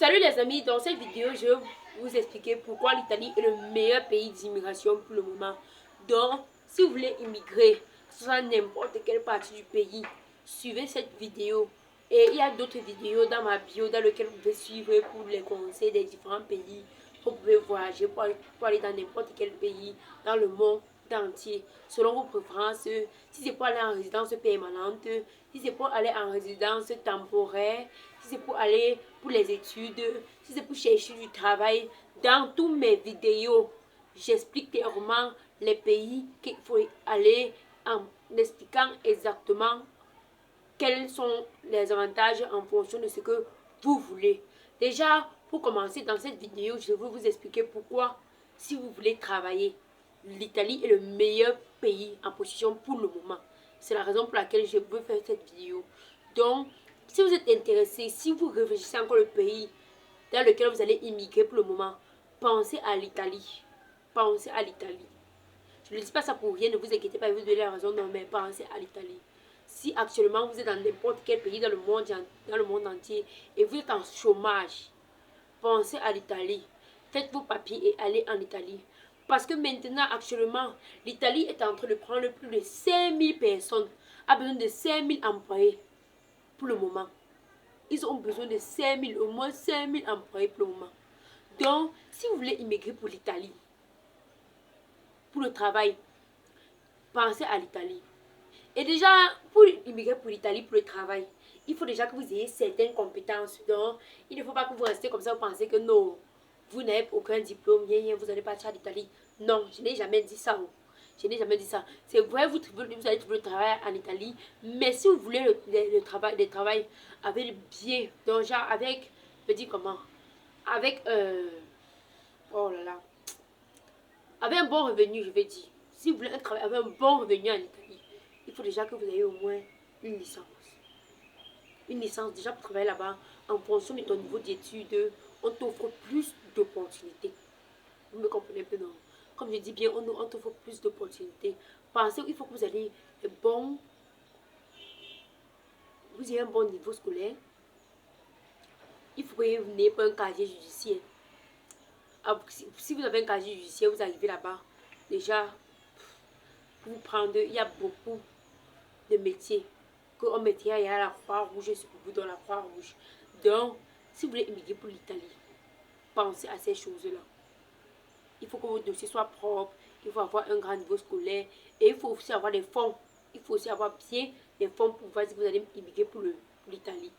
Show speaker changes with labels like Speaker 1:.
Speaker 1: Salut les amis, dans cette vidéo, je vais vous expliquer pourquoi l'Italie est le meilleur pays d'immigration pour le moment. Donc, si vous voulez immigrer, soit n'importe quelle partie du pays, suivez cette vidéo. Et il y a d'autres vidéos dans ma bio dans lesquelles vous pouvez suivre pour les conseils des différents pays. Vous pouvez voyager pour aller dans n'importe quel pays dans le monde entier, selon vos préférences. Si c'est pour aller en résidence permanente, si c'est pour aller en résidence temporaire, si c'est pour aller pour les études, si c'est pour chercher du travail. Dans toutes mes vidéos, j'explique clairement les pays qu'il faut aller en expliquant exactement quels sont les avantages en fonction de ce que vous voulez. Déjà, pour commencer dans cette vidéo, je vais vous expliquer pourquoi, si vous voulez travailler, l'Italie est le meilleur pays en position pour le moment. C'est la raison pour laquelle je veux faire cette vidéo. Donc, si vous êtes intéressé, si vous réfléchissez encore le pays dans lequel vous allez immigrer pour le moment, pensez à l'Italie. Pensez à l'Italie. Je ne dis pas ça pour rien, ne vous inquiétez pas, je vous donner la raison, non, mais pensez à l'Italie. Si actuellement vous êtes dans n'importe quel pays dans le monde entier et vous êtes en chômage, pensez à l'Italie. Faites vos papiers et allez en Italie. Parce que maintenant, actuellement, l'Italie est en train de prendre plus de 5000 personnes, a besoin de 5000 employés pour le moment. Ils ont besoin de 5000, au moins 5000 employés pour le moment. Donc, si vous voulez immigrer pour l'Italie, pour le travail, pensez à l'Italie. Et déjà, pour immigrer pour l'Italie, pour le travail, il faut déjà que vous ayez certaines compétences. Donc, il ne faut pas que vous restez comme ça, vous pensez que non, vous n'avez aucun diplôme, vous allez partir à l'Italie. Non, je n'ai jamais dit ça. Je n'ai jamais dit ça. C'est vrai, vous allez trouver le travail en Italie, mais si vous voulez le travail avec bien, donc genre avec, je dis comment, avec, oh là là, avec un bon revenu, je vais dire. Si vous voulez un travail avec un bon revenu en Italie, il faut déjà que vous ayez au moins une licence. Une licence déjà pour travailler là-bas, en fonction de ton niveau d'études, on t'offre plus d'opportunités. Vous me comprenez un peu, non? Comme je dis bien, on t'offre plus d'opportunités. Pensez, il faut que vous ayez un bon niveau scolaire. Il faut que vous n'ayez pas un casier judiciaire. Si vous avez un casier judiciaire, vous arrivez là-bas, déjà, vous prendre, il y a beaucoup de métiers. Qu'en métier, il y a la Croix-Rouge, c'est pour vous dans la Croix-Rouge. Donc, si vous voulez immigrer pour l'Italie, pensez à ces choses-là. Il faut que votre dossier soit propre, il faut avoir un grand niveau scolaire et il faut aussi avoir des fonds. Il faut aussi avoir bien des fonds pour voir si vous allez immigrer pour l'Italie.